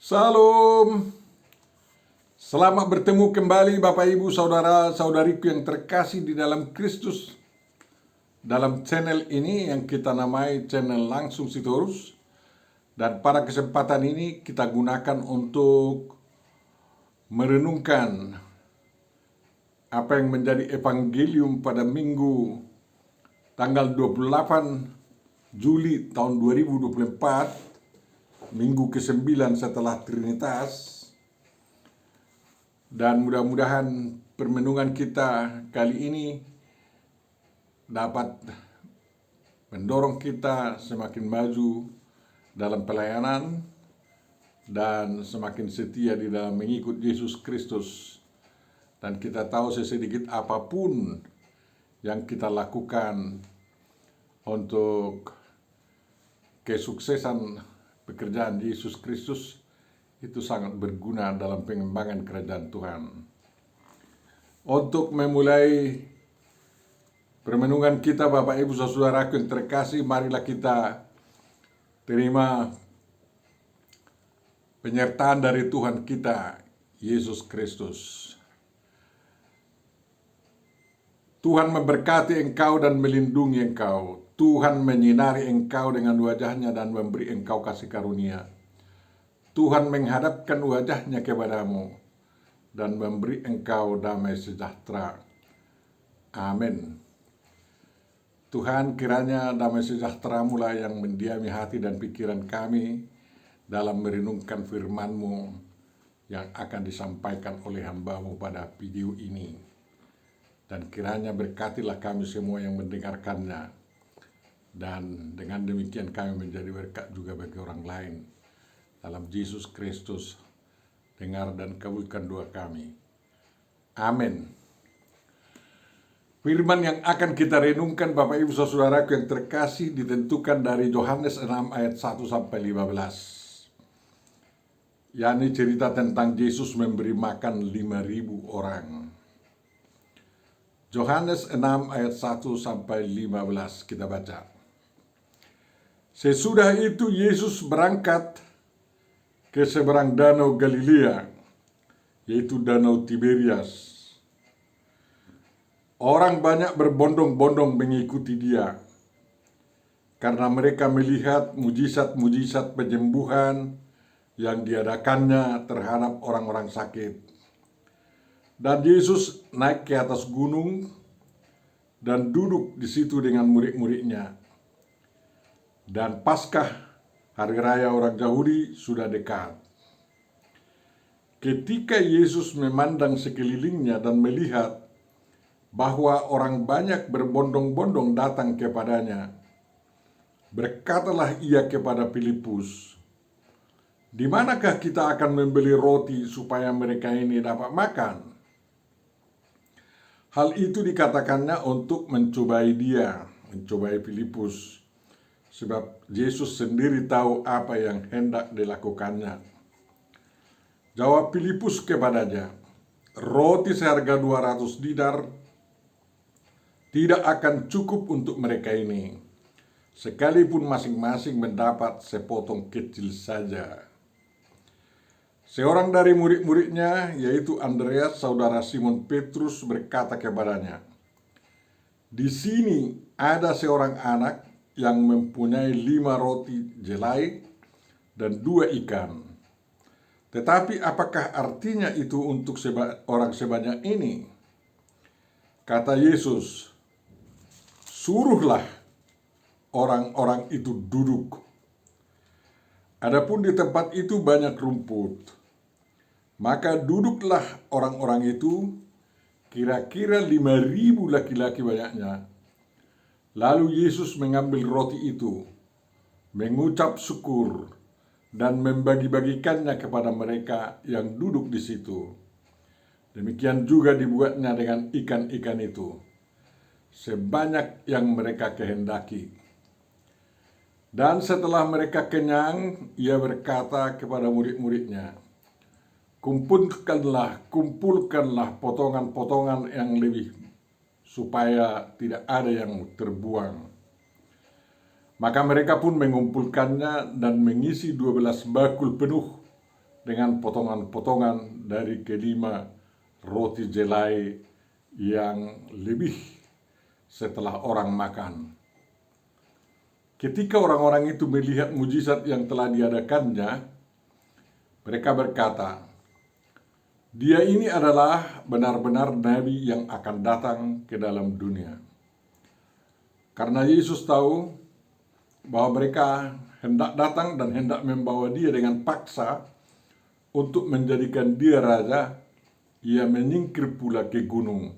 Salam, selamat bertemu kembali Bapak Ibu Saudara-saudariku yang terkasih di dalam Kristus. Dalam channel ini yang kita namai channel Langsung Sitorus. Dan pada kesempatan ini kita gunakan untuk merenungkan apa yang menjadi evangelium pada minggu tanggal 28 Juli tahun 2024. Minggu ke-9 setelah Trinitas, dan mudah-mudahan permenungan kita kali ini dapat mendorong kita semakin maju dalam pelayanan dan semakin setia di dalam mengikut Yesus Kristus. Dan kita tahu sesedikit apapun yang kita lakukan untuk kesuksesan pekerjaan Yesus Kristus itu sangat berguna dalam pengembangan kerajaan Tuhan. Untuk memulai permenungan kita, Bapak Ibu Saudaraku yang terkasih, marilah kita terima penyertaan dari Tuhan kita, Yesus Kristus. Tuhan memberkati engkau dan melindungi engkau. Tuhan menyinari engkau dengan wajahnya dan memberi engkau kasih karunia. Tuhan menghadapkan wajahnya kepadamu dan memberi engkau damai sejahtera. Amin. Tuhan, kiranya damai sejahtera-Mu lah yang mendiami hati dan pikiran kami dalam merenungkan firman-Mu yang akan disampaikan oleh hamba-Mu pada video ini. Dan kiranya berkatilah kami semua yang mendengarkannya. Dan dengan demikian kami menjadi berkat juga bagi orang lain. Dalam Yesus Kristus, dengar dan kabulkan doa kami. Amin. Firman yang akan kita renungkan Bapak Ibu Saudaraku yang terkasih ditentukan dari Yohanes 6 ayat 1 sampai 15. yakni cerita tentang Yesus memberi makan 5.000 orang. Yohanes 6 ayat 1 sampai 15 kita baca. Sesudah itu Yesus berangkat ke seberang danau Galilea, yaitu danau Tiberias. Orang banyak berbondong-bondong mengikuti dia, karena mereka melihat mujizat-mujizat penyembuhan yang diadakannya terhadap orang-orang sakit. Dan Yesus naik ke atas gunung dan duduk di situ dengan murid-muridnya. Dan Paskah, hari raya orang Yahudi, sudah dekat. Ketika Yesus memandang sekelilingnya dan melihat bahwa orang banyak berbondong-bondong datang kepadanya, berkatalah ia kepada Filipus, "Di manakah kita akan membeli roti supaya mereka ini dapat makan?" Hal itu dikatakannya untuk mencobai Filipus, sebab Yesus sendiri tahu apa yang hendak dilakukannya. Jawab Filipus kepadanya, "Roti seharga 200 dinar tidak akan cukup untuk mereka ini, sekalipun masing-masing mendapat sepotong kecil saja." Seorang dari murid-muridnya, yaitu Andreas, saudara Simon Petrus, berkata kepadanya, "Di sini ada seorang anak yang mempunyai 5 roti jelai dan 2 ikan. Tetapi apakah artinya itu untuk orang sebanyak ini?" Kata Yesus, "Suruhlah orang-orang itu duduk." Adapun di tempat itu banyak rumput, maka duduklah orang-orang itu, kira-kira 5.000 laki-laki banyaknya. Lalu Yesus mengambil roti itu, mengucap syukur, dan membagi-bagikannya kepada mereka yang duduk di situ. Demikian juga dibuatnya dengan ikan-ikan itu, sebanyak yang mereka kehendaki. Dan setelah mereka kenyang, ia berkata kepada murid-muridnya, kumpulkanlah potongan-potongan yang lebih, supaya tidak ada yang terbuang." Maka mereka pun mengumpulkannya dan mengisi 12 bakul penuh dengan potongan-potongan dari kelima roti jelai yang lebih setelah orang makan. Ketika orang-orang itu melihat mujizat yang telah diadakannya, mereka berkata, "Dia ini adalah benar-benar nabi yang akan datang ke dalam dunia." Karena Yesus tahu bahwa mereka hendak datang dan hendak membawa dia dengan paksa untuk menjadikan dia raja, ia menyingkir pula ke gunung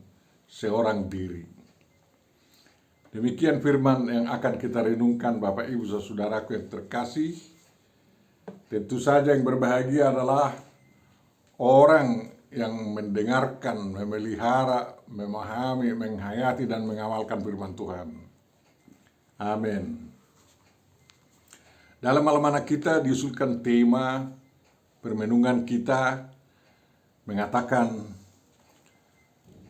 seorang diri. Demikian firman yang akan kita renungkan, Bapak Ibu Saudaraku yang terkasih. Tentu saja yang berbahagia adalah orang yang mendengarkan, memelihara, memahami, menghayati, dan mengamalkan firman Tuhan. Amin. Dalam malam anak kita diusulkan tema permenungan kita mengatakan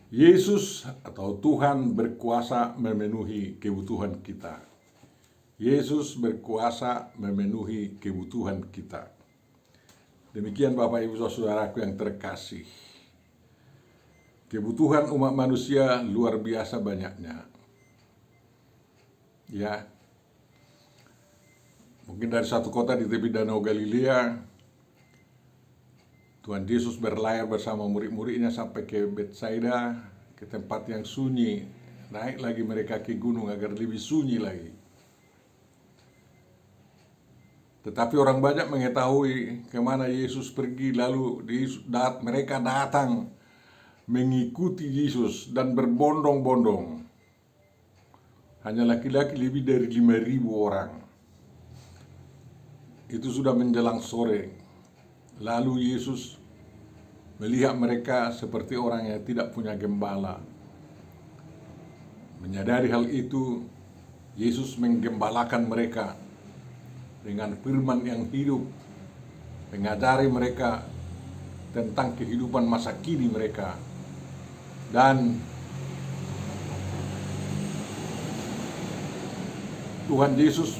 Yesus atau Tuhan berkuasa memenuhi kebutuhan kita. Yesus berkuasa memenuhi kebutuhan kita. Demikian Bapak Ibu Saudaraku yang terkasih. Kebutuhan umat manusia luar biasa banyaknya. Ya. Mungkin dari satu kota di tepi Danau Galilea, Tuhan Yesus berlayar bersama murid-muridnya sampai ke Betsaida, ke tempat yang sunyi. Naik lagi mereka ke gunung agar lebih sunyi lagi. Tetapi orang banyak mengetahui kemana Yesus pergi, lalu mereka datang mengikuti Yesus dan berbondong-bondong. Hanya laki-laki lebih dari 5.000 orang. Itu sudah menjelang sore. Lalu Yesus melihat mereka seperti orang yang tidak punya gembala. Menyadari hal itu, Yesus menggembalakan mereka dengan firman yang hidup, mengajari mereka tentang kehidupan masa kini mereka. Dan Tuhan Yesus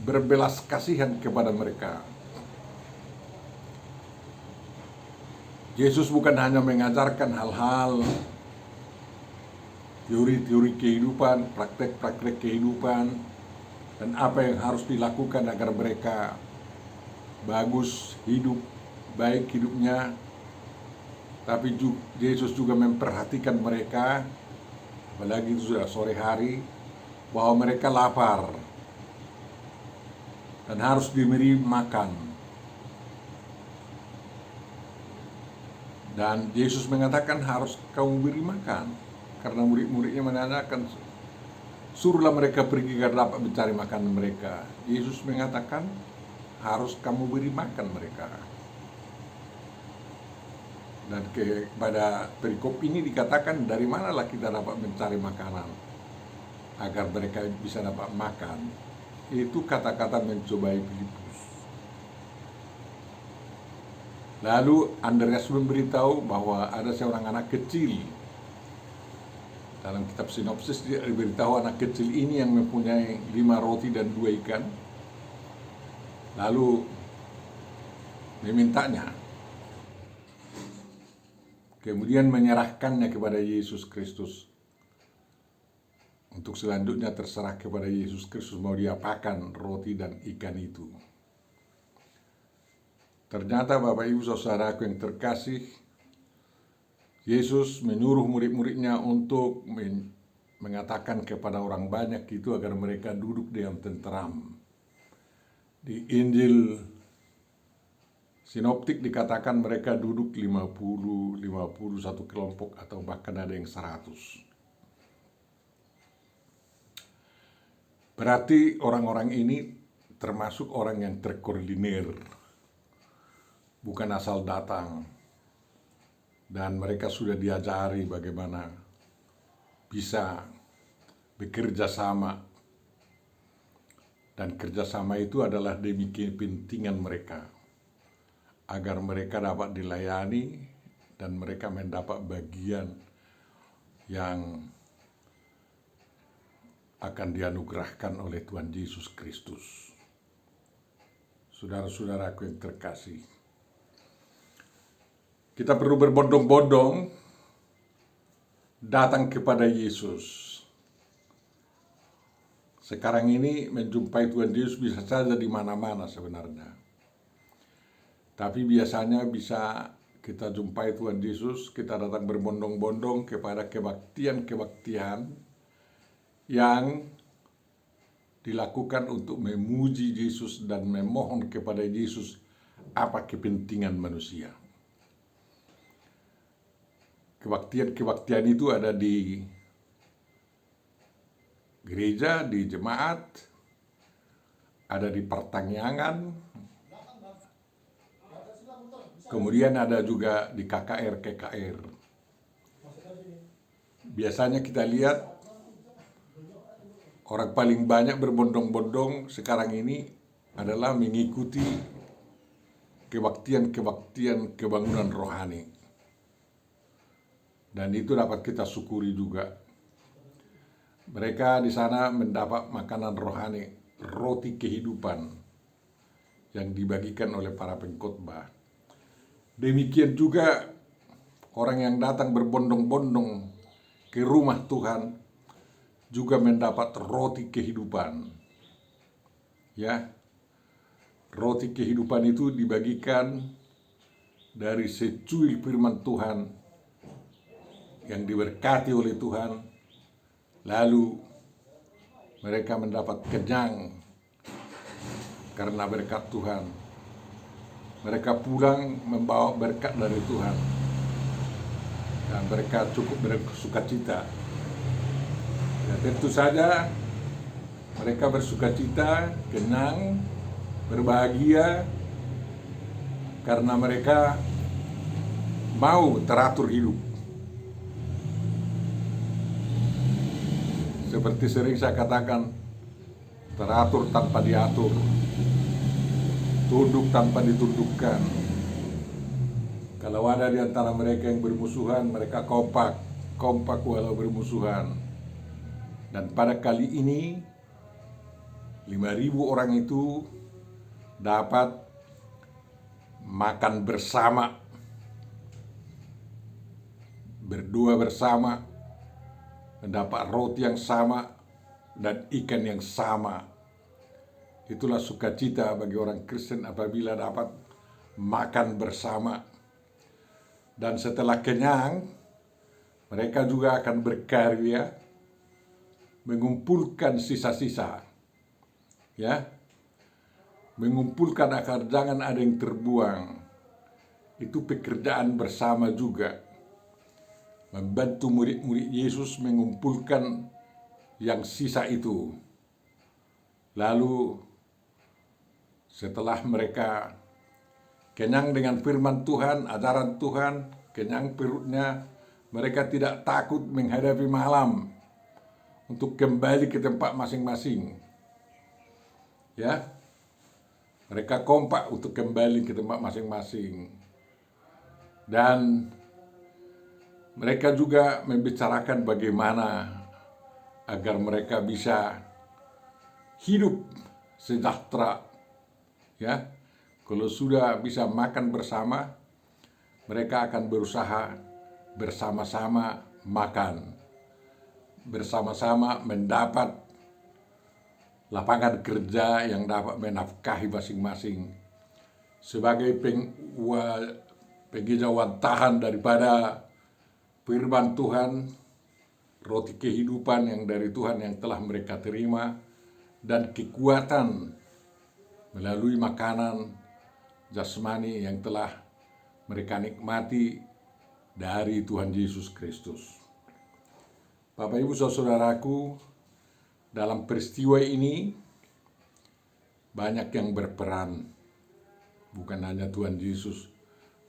berbelas kasihan kepada mereka. Yesus bukan hanya mengajarkan hal-hal teori-teori kehidupan, praktek-praktek kehidupan, dan apa yang harus dilakukan agar mereka bagus hidup, baik hidupnya. Tapi Yesus juga memperhatikan mereka, apalagi itu sudah sore hari, bahwa mereka lapar dan harus diberi makan. Dan Yesus mengatakan harus kamu beri makan. Karena murid-muridnya menanyakan, suruhlah mereka pergi agar dapat mencari makan mereka. Yesus mengatakan harus kamu beri makan mereka. Dan pada perikop ini dikatakan dari manalah kita dapat mencari makanan agar mereka bisa dapat makan. Itu kata-kata mencobai Filipus. Lalu Andreas memberitahu bahwa ada seorang anak kecil. Dalam kitab sinopsis dia diberitahu anak kecil ini yang mempunyai 5 roti dan 2 ikan. Lalu memintanya. Kemudian menyerahkannya kepada Yesus Kristus. Untuk selanjutnya terserah kepada Yesus Kristus mau diapakan roti dan ikan itu. Ternyata Bapak Ibu Saudaraku yang terkasih, Yesus menyuruh murid-muridnya untuk mengatakan kepada orang banyak itu agar mereka duduk dengan tenteram. Di Injil Sinoptik dikatakan mereka duduk 50, 51 kelompok atau bahkan ada yang 100. Berarti orang-orang ini termasuk orang yang terkoordinir, bukan asal datang. Dan mereka sudah diajari bagaimana bisa bekerja sama. Dan kerjasama itu adalah demi kepentingan mereka, agar mereka dapat dilayani dan mereka mendapat bagian yang akan dianugerahkan oleh Tuhan Yesus Kristus. Saudara-saudaraku yang terkasih, Kita perlu berbondong-bondong datang kepada Yesus. Sekarang ini menjumpai Tuhan Yesus bisa saja di mana-mana sebenarnya. Tapi biasanya bisa kita jumpai Tuhan Yesus, kita datang berbondong-bondong kepada kebaktian-kebaktian yang dilakukan untuk memuji Yesus dan memohon kepada Yesus apa kepentingan manusia. Kebaktian-kebaktian itu ada di gereja, di jemaat, ada di pertanian, kemudian ada juga di KKR. Biasanya kita lihat orang paling banyak berbondong-bondong sekarang ini adalah mengikuti kebaktian-kebaktian kebangunan rohani. Dan itu dapat kita syukuri juga. Mereka di sana mendapat makanan rohani, roti kehidupan yang dibagikan oleh para pengkhotbah. Demikian juga orang yang datang berbondong-bondong ke rumah Tuhan juga mendapat roti kehidupan. Ya. Roti kehidupan itu dibagikan dari secuil firman Tuhan yang diberkati oleh Tuhan, lalu mereka mendapat kenyang karena berkat Tuhan. Mereka pulang membawa berkat dari Tuhan dan mereka cukup bersukacita. Ya, tentu saja mereka bersukacita, kenyang, berbahagia karena mereka mau teratur hidup. Seperti sering saya katakan, teratur tanpa diatur, tunduk tanpa ditundukkan. Kalau ada di antara mereka yang bermusuhan, mereka kompak walau bermusuhan. Dan pada kali ini 5.000 orang itu dapat makan bersama, berdua bersama, mendapat roti yang sama dan ikan yang sama. Itulah sukacita bagi orang Kristen apabila dapat makan bersama. Dan setelah kenyang, mereka juga akan berkarya mengumpulkan sisa-sisa. Ya. Mengumpulkan agar jangan ada yang terbuang. Itu pekerjaan bersama juga. Membantu murid-murid Yesus mengumpulkan yang sisa itu. Lalu setelah mereka kenyang dengan firman Tuhan, ajaran Tuhan, kenyang perutnya, mereka tidak takut menghadapi malam untuk kembali ke tempat masing-masing. Ya. Mereka kompak untuk kembali ke tempat masing-masing. Dan mereka juga membicarakan bagaimana agar mereka bisa hidup sejahtera. Ya, kalau sudah bisa makan bersama, mereka akan berusaha bersama-sama makan, bersama-sama mendapat lapangan kerja yang dapat menafkahi masing-masing sebagai pengejauhantahan daripada firman Tuhan, roti kehidupan yang dari Tuhan yang telah mereka terima, dan kekuatan melalui makanan jasmani yang telah mereka nikmati dari Tuhan Yesus Kristus. Bapak Ibu saudaraku, dalam peristiwa ini banyak yang berperan, bukan hanya Tuhan Yesus,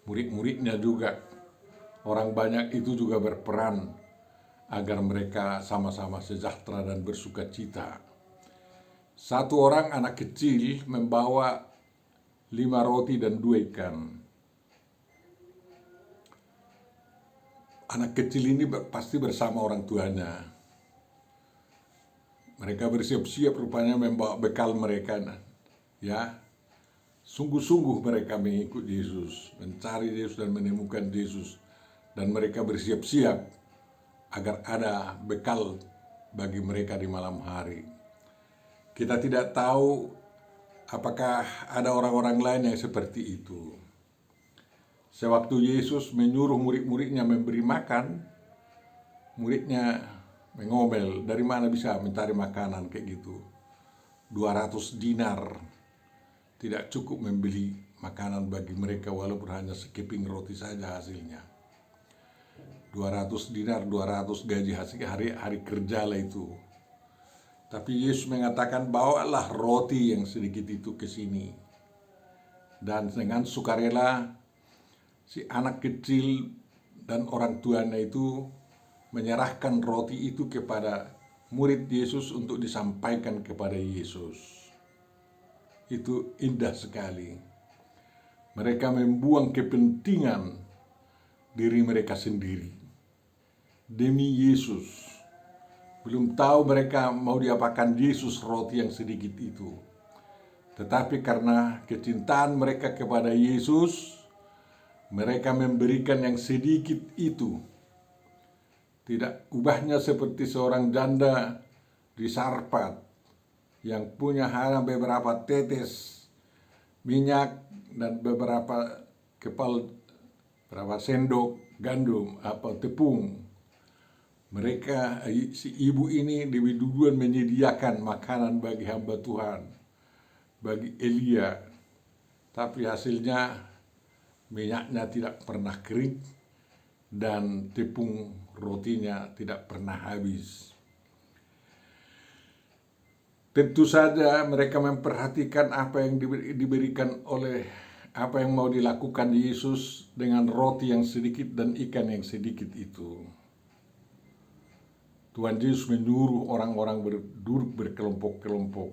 murid-muridnya juga. Orang banyak itu juga berperan agar mereka sama-sama sejahtera dan bersukacita. Satu orang anak kecil membawa 5 roti dan 2 ikan. Anak kecil ini pasti bersama orang tuanya. Mereka bersiap-siap rupanya membawa bekal mereka, ya, Sungguh-sungguh mereka mengikut Yesus, mencari Yesus dan menemukan Yesus. Dan mereka bersiap-siap agar ada bekal bagi mereka di malam hari. Kita tidak tahu apakah ada orang-orang lain yang seperti itu. Sewaktu Yesus menyuruh murid-muridnya memberi makan, muridnya mengomel, dari mana bisa mencari makanan kayak gitu. 200 dinar tidak cukup membeli makanan bagi mereka walaupun hanya sekeping roti saja hasilnya. 200 dinar, 200 gaji hasil hari kerja lah itu. Tapi Yesus mengatakan, bawalah roti yang sedikit itu ke sini. Dan dengan sukarela si anak kecil dan orang tuanya itu menyerahkan roti itu kepada murid Yesus untuk disampaikan kepada Yesus. Itu indah sekali. Mereka membuang kepentingan diri mereka sendiri demi Yesus. Belum tahu mereka mau diapakan Yesus roti yang sedikit itu. Tetapi karena kecintaan mereka kepada Yesus, mereka memberikan yang sedikit itu. Tidak ubahnya seperti seorang janda di Sarpat yang punya hanya beberapa tetes minyak dan beberapa berapa sendok gandum atau tepung. Mereka, si ibu ini lebih duluan menyediakan makanan bagi hamba Tuhan, bagi Elia. Tapi hasilnya minyaknya tidak pernah kering dan tepung rotinya tidak pernah habis. Tentu saja mereka memperhatikan apa yang diberikan oleh apa yang mau dilakukan Yesus dengan roti yang sedikit dan ikan yang sedikit itu. Tuhan Yesus menyuruh orang-orang berduduk berkelompok-kelompok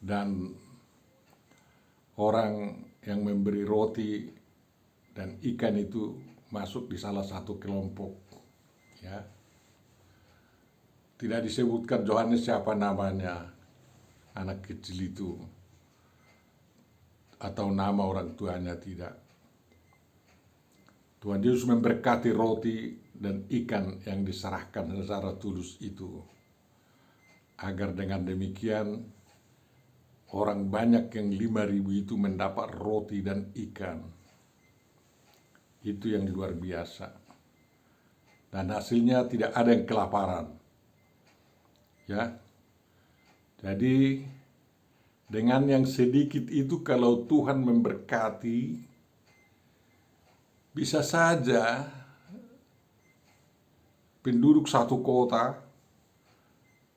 dan orang yang memberi roti dan ikan itu masuk di salah satu kelompok, ya. Tidak disebutkan Yohanes siapa namanya, anak kecil itu, atau nama orang tuanya, tidak. Tuhan Yesus memberkati roti dan ikan yang diserahkan secara tulus itu, agar dengan demikian orang banyak yang 5.000 itu mendapat roti dan ikan. Itu yang luar biasa. Dan hasilnya tidak ada yang kelaparan. Ya, jadi dengan yang sedikit itu kalau Tuhan memberkati, bisa saja penduduk satu kota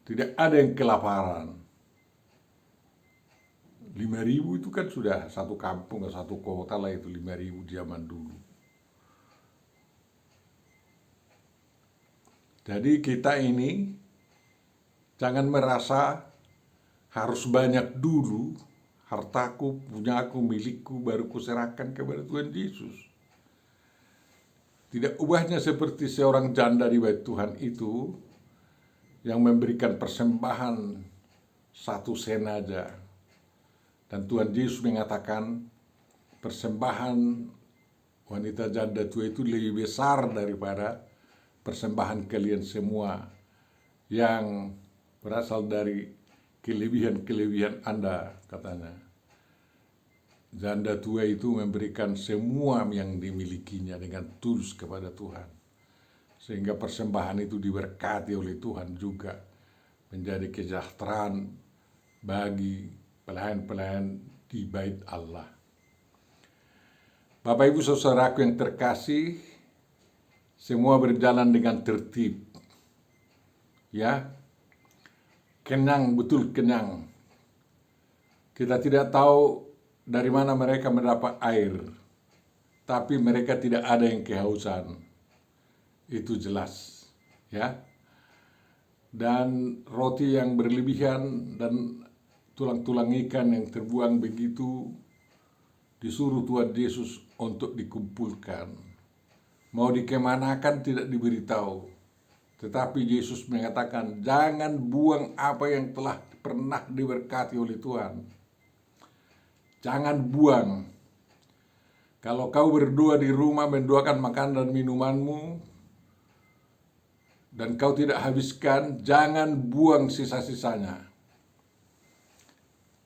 tidak ada yang kelaparan. 5.000 itu kan sudah satu kampung, satu kota lah itu 5.000 zaman dulu. Jadi kita ini jangan merasa harus banyak dulu, hartaku, punyaku, milikku, baru kuserahkan kepada Tuhan Yesus. Tidak ubahnya seperti seorang janda di bait Tuhan itu yang memberikan persembahan 1 sen aja. Dan Tuhan Yesus mengatakan persembahan wanita janda tua itu lebih besar daripada persembahan kalian semua yang berasal dari kelebihan-kelebihan Anda, katanya. Janda tua itu memberikan semua yang dimilikinya dengan tulus kepada Tuhan. Sehingga persembahan itu diberkati oleh Tuhan juga, menjadi kesejahteraan bagi pelayan-pelayan di bait Allah. Bapak Ibu saudaraku yang terkasih, semua berjalan dengan tertib. Ya, kenyang, betul kenyang. Kita tidak tahu dari mana mereka mendapat air, tapi mereka tidak ada yang kehausan. Itu jelas, ya. Dan roti yang berlebihan dan tulang-tulang ikan yang terbuang begitu disuruh Tuhan Yesus untuk dikumpulkan. Mau dikemanakan tidak diberitahu. Tetapi Yesus mengatakan, jangan buang apa yang telah pernah diberkati oleh Tuhan. Jangan buang. Kalau kau berdoa di rumah, mendoakan makanan dan minumanmu, dan kau tidak habiskan, jangan buang sisa-sisanya.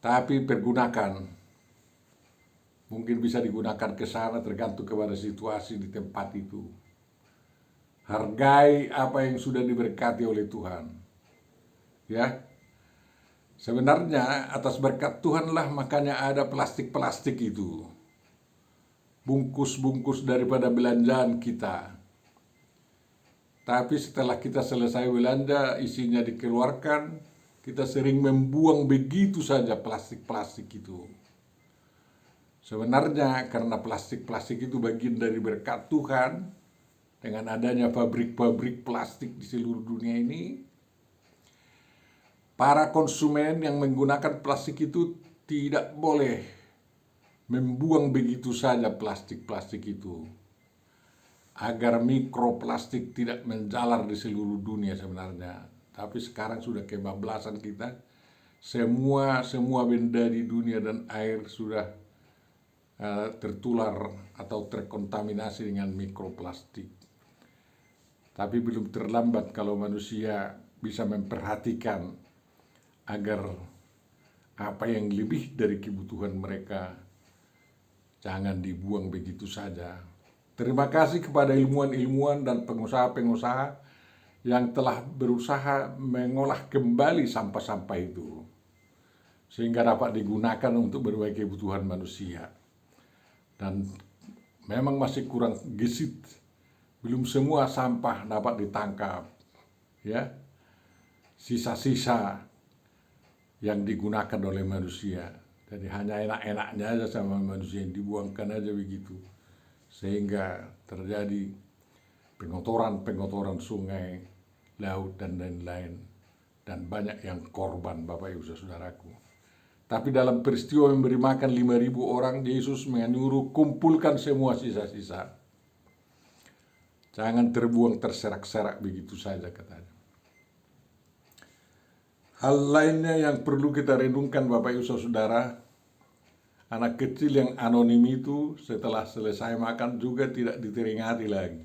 Tapi pergunakan. Mungkin bisa digunakan ke sana, tergantung kepada situasi di tempat itu. Hargai apa yang sudah diberkati oleh Tuhan. Ya. Sebenarnya atas berkat Tuhanlah makanya ada plastik-plastik itu. Bungkus-bungkus daripada belanjaan kita. Tapi setelah kita selesai belanja, isinya dikeluarkan, kita sering membuang begitu saja plastik-plastik itu. Sebenarnya karena plastik-plastik itu bagian dari berkat Tuhan, dengan adanya pabrik-pabrik plastik di seluruh dunia ini, para konsumen yang menggunakan plastik itu tidak boleh membuang begitu saja plastik-plastik itu, agar mikroplastik tidak menjalar di seluruh dunia sebenarnya. Tapi sekarang sudah kebablasan kita, semua benda di dunia dan air sudah tertular atau terkontaminasi dengan mikroplastik. Tapi belum terlambat kalau manusia bisa memperhatikan agar apa yang lebih dari kebutuhan mereka jangan dibuang begitu saja. Terima kasih kepada ilmuwan-ilmuwan dan pengusaha-pengusaha yang telah berusaha mengolah kembali sampah-sampah itu, sehingga dapat digunakan untuk berbagai kebutuhan manusia. Dan memang masih kurang gesit, belum semua sampah dapat ditangkap, ya, sisa-sisa yang digunakan oleh manusia. Jadi hanya enak-enaknya aja sama manusia yang dibuangkan aja begitu, sehingga terjadi pengotoran sungai, laut dan lain-lain, dan banyak yang korban, Bapak Ibu Saudaraku. Tapi dalam peristiwa memberi makan 5.000 orang, Yesus menyuruh kumpulkan semua sisa-sisa. Jangan terbuang terserak-serak begitu saja, katanya. Hal lainnya yang perlu kita renungkan, Bapak Ibu Saudara, anak kecil yang anonim itu setelah selesai makan juga tidak diteringati lagi.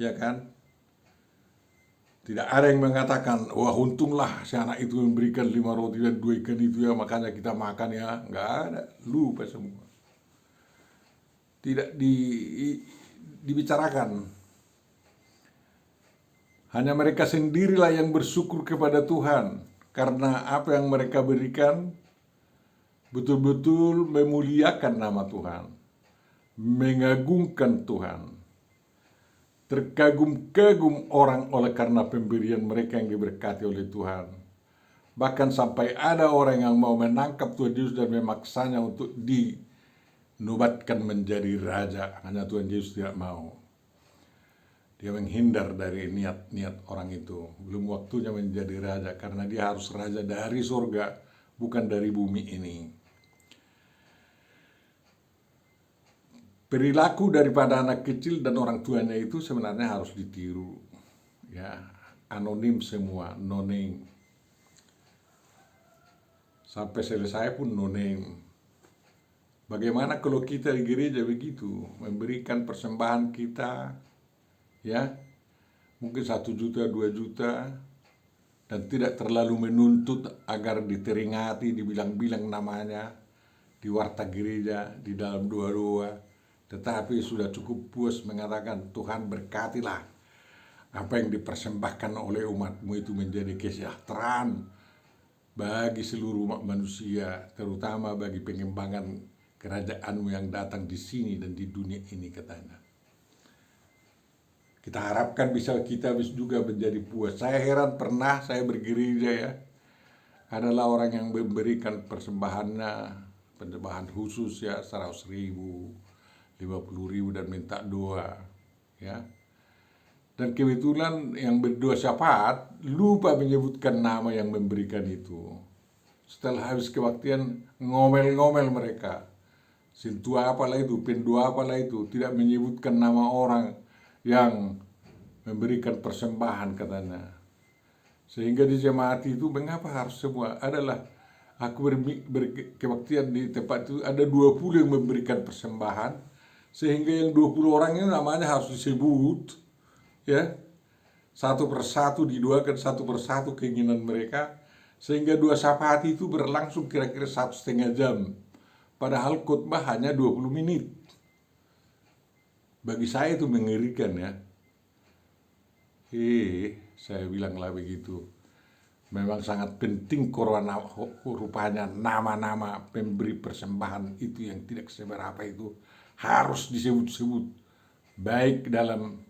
Ya kan? Tidak ada yang mengatakan, wah untunglah si anak itu memberikan 5 roti dan 2 ikan itu ya, makanya kita makan ya. Enggak ada, lupa semua. Tidak dibicarakan. Hanya mereka sendirilah yang bersyukur kepada Tuhan, karena apa yang mereka berikan betul-betul memuliakan nama Tuhan, mengagungkan Tuhan. Terkagum-kagum orang oleh karena pemberian mereka yang diberkati oleh Tuhan. Bahkan sampai ada orang yang mau menangkap Tuhan Yesus dan memaksanya untuk dinobatkan menjadi raja. Hanya Tuhan Yesus tidak mau. Dia menghindar dari niat-niat orang itu. Belum waktunya menjadi raja, karena dia harus raja dari surga, bukan dari bumi ini. Perilaku daripada anak kecil dan orang tuanya itu sebenarnya harus ditiru. Ya, anonim semua, no name. Sampai selesai pun no name. Bagaimana kalau kita di gereja begitu, memberikan persembahan kita, ya, mungkin 1 juta, 2 juta, dan tidak terlalu menuntut agar diteringati, dibilang-bilang namanya di warta gereja, di dalam doa-doa, tetapi sudah cukup puas mengatakan, Tuhan berkatilah apa yang dipersembahkan oleh umatmu itu menjadi kesejahteraan bagi seluruh umat manusia, terutama bagi pengembangan kerajaanmu yang datang di sini dan di dunia ini, katanya. Kita harapkan kita bisa juga menjadi puas. Saya heran, pernah saya bergereja ya, adalah orang yang memberikan persembahan khusus ya, 100.000, 50.000 dan minta doa, ya. Dan kebetulan yang berdoa syafaat lupa menyebutkan nama yang memberikan itu. Setelah habis kebaktian ngomel-ngomel mereka. Sintua apalah itu, pendua apalah itu, tidak menyebutkan nama orang yang memberikan persembahan, katanya. Sehingga di jemaat itu, mengapa harus semua adalah Aku berkebaktian di tempat itu, ada 20 yang memberikan persembahan, sehingga yang 20 orang ini namanya harus disebut, ya, satu persatu didoakan, satu persatu keinginan mereka, sehingga dua syafaat itu berlangsung kira-kira 1,5 jam. Padahal khotbah hanya 20 menit. Bagi saya itu mengerikan, ya. Saya bilanglah begitu. Memang sangat penting rupanya nama-nama pemberi persembahan itu yang tidak seberapa itu harus disebut-sebut, baik dalam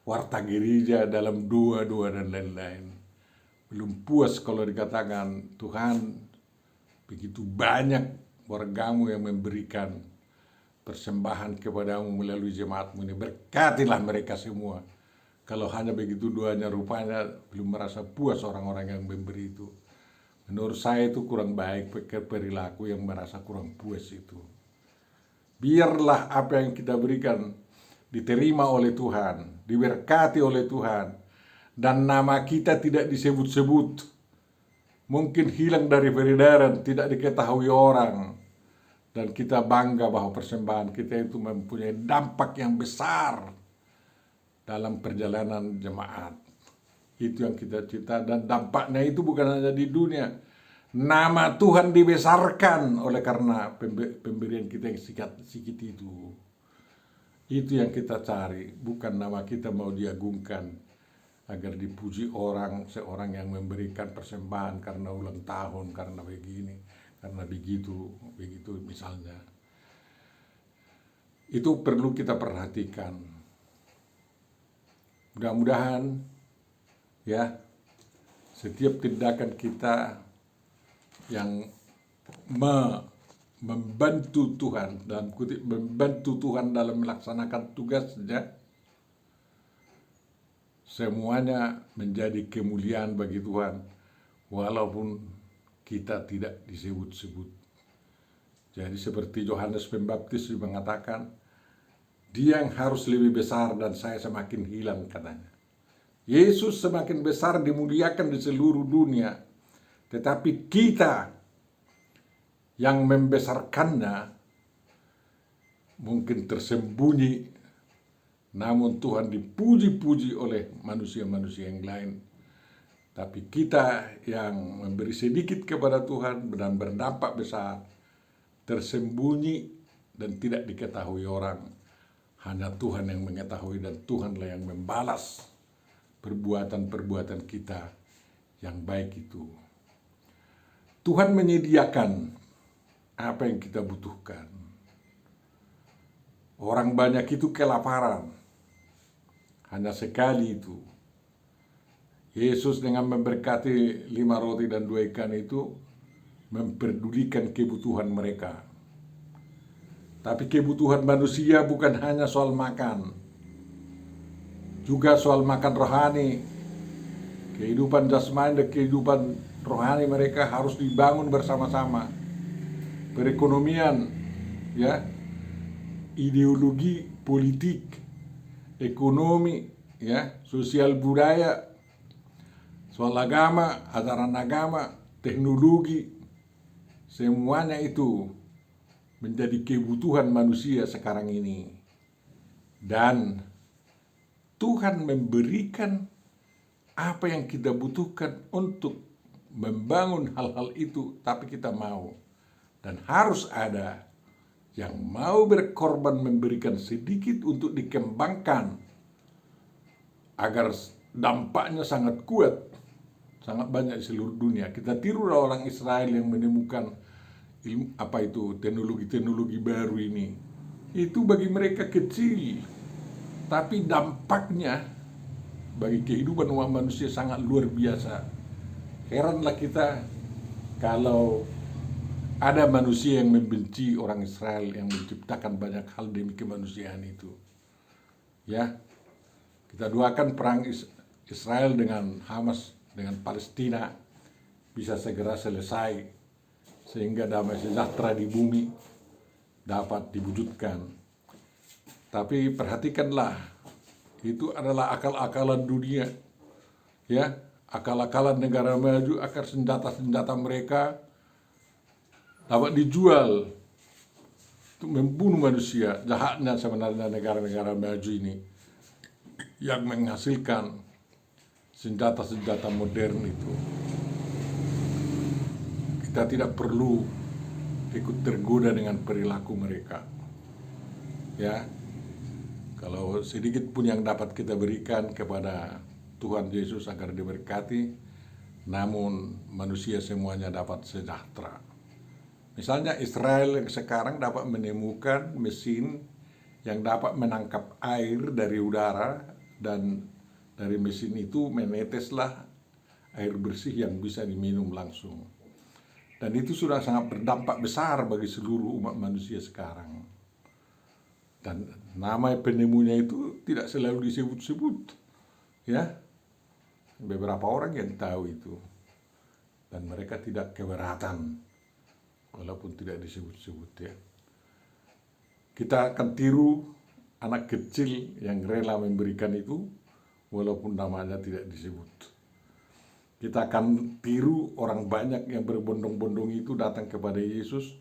warta gereja, dalam doa-doa dan lain-lain. Belum puas kalau dikatakan, Tuhan, begitu banyak wargamu yang memberikan persembahan kepadamu melalui jemaatmu ini, berkatilah mereka semua. Kalau hanya begitu doanya, rupanya belum merasa puas orang-orang yang memberi itu. Menurut saya itu kurang baik perilaku yang merasa kurang puas itu. Biarlah apa yang kita berikan diterima oleh Tuhan, diberkati oleh Tuhan, dan nama kita tidak disebut-sebut. Mungkin hilang dari peredaran, tidak diketahui orang. Dan kita bangga bahwa persembahan kita itu mempunyai dampak yang besar dalam perjalanan jemaat. Itu yang kita cita, dan dampaknya itu bukan hanya di dunia. Nama Tuhan dibesarkan oleh karena pemberian kita yang sedikit itu. Itu yang kita cari, bukan nama kita mau diagungkan agar dipuji orang, seorang yang memberikan persembahan karena ulang tahun, karena begini, karena begitu misalnya. Itu perlu kita perhatikan. Mudah-mudahan, ya, setiap tindakan kita yang membantu Tuhan, dalam kutip membantu Tuhan dalam melaksanakan tugasnya, semuanya menjadi kemuliaan bagi Tuhan, walaupun kita tidak disebut-sebut. Jadi seperti Yohanes Pembaptis mengatakan, dia yang harus lebih besar dan saya semakin hilang, katanya. Yesus semakin besar dimuliakan di seluruh dunia, tetapi kita yang membesarkannya mungkin tersembunyi, namun Tuhan dipuji-puji oleh manusia-manusia yang lain. Tapi kita yang memberi sedikit kepada Tuhan dan berdampak besar, tersembunyi dan tidak diketahui orang. Hanya Tuhan yang mengetahui, dan Tuhanlah yang membalas perbuatan-perbuatan kita yang baik itu. Tuhan menyediakan apa yang kita butuhkan. Orang banyak itu kelaparan, hanya sekali itu. Yesus dengan memberkati 5 roti dan 2 ikan itu memperdulikan kebutuhan mereka. Tapi kebutuhan manusia bukan hanya soal makan, juga soal makan rohani. Kehidupan jasmani dan kehidupan rohani mereka harus dibangun bersama-sama. Perekonomian, ya, ideologi politik, ekonomi, ya, sosial budaya, soal agama, ajaran agama, teknologi, semuanya itu menjadi kebutuhan manusia sekarang ini. Dan Tuhan memberikan apa yang kita butuhkan untuk membangun hal-hal itu, tapi kita mau. Dan harus ada yang mau berkorban memberikan sedikit untuk dikembangkan agar dampaknya sangat kuat, sangat banyak di seluruh dunia. Kita tirulah orang Israel yang menemukan teknologi baru ini. Itu bagi mereka kecil, tapi dampaknya bagi kehidupan umat manusia sangat luar biasa. Heranlah kita kalau ada manusia yang membenci orang Israel yang menciptakan banyak hal demi kemanusiaan itu. Ya, kita doakan perang Israel dengan Hamas, dengan Palestina bisa segera selesai, sehingga damai sejahtera di bumi dapat diwujudkan. Tapi perhatikanlah, itu adalah akal-akalan dunia, ya, akal-akalan negara maju agar senjata-senjata mereka dapat dijual untuk membunuh manusia. Jahatnya sebenarnya negara-negara maju ini yang menghasilkan senjata-senjata modern itu. Kita tidak perlu ikut tergoda dengan perilaku mereka. Ya, kalau sedikit pun yang dapat kita berikan kepada Tuhan Yesus agar diberkati, namun manusia semuanya dapat sejahtera. Misalnya Israel yang sekarang dapat menemukan mesin yang dapat menangkap air dari udara, dan dari mesin itu meneteslah air bersih yang bisa diminum langsung. Dan itu sudah sangat berdampak besar bagi seluruh umat manusia sekarang. Dan nama penemunya itu tidak selalu disebut-sebut. Ya, beberapa orang yang tahu itu. Dan mereka tidak keberatan walaupun tidak disebut-sebut, ya. Kita akan tiru anak kecil yang rela memberikan itu walaupun namanya tidak disebut. Kita akan tiru orang banyak yang berbondong-bondong itu datang kepada Yesus.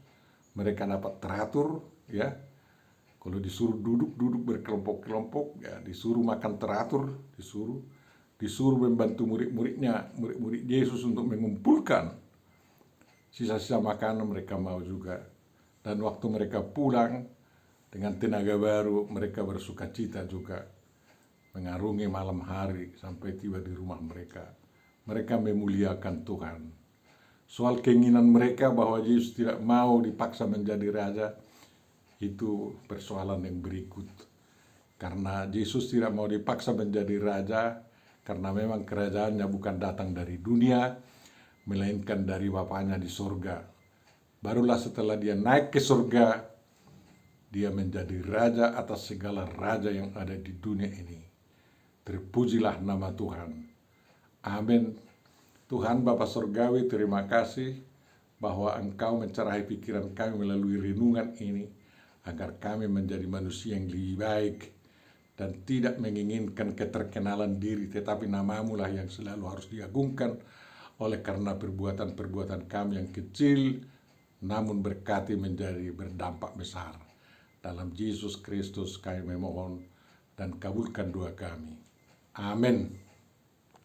Mereka dapat teratur, ya. Kalau disuruh duduk berkelompok-kelompok, ya, disuruh makan teratur, disuruh membantu murid-murid Yesus untuk mengumpulkan sisa-sisa makanan, mereka mau juga. Dan waktu mereka pulang dengan tenaga baru, mereka bersuka cita juga mengarungi malam hari sampai tiba di rumah mereka. Mereka memuliakan Tuhan. Soal keinginan mereka bahwa Yesus tidak mau dipaksa menjadi raja, itu persoalan yang berikut. Karena Yesus tidak mau dipaksa menjadi raja, karena memang kerajaannya bukan datang dari dunia, melainkan dari Bapaknya di surga. Barulah setelah dia naik ke surga, dia menjadi raja atas segala raja yang ada di dunia ini. Terpujilah nama Tuhan. Amin. Tuhan Bapa Surgawi, terima kasih bahwa Engkau mencerahi pikiran kami melalui renungan ini, agar kami menjadi manusia yang lebih baik dan tidak menginginkan keterkenalan diri, tetapi namamu lah yang selalu harus diagungkan. Oleh karena perbuatan-perbuatan kami yang kecil, namun berkati menjadi berdampak besar. Dalam Yesus Kristus kami memohon dan kabulkan doa kami. Amin.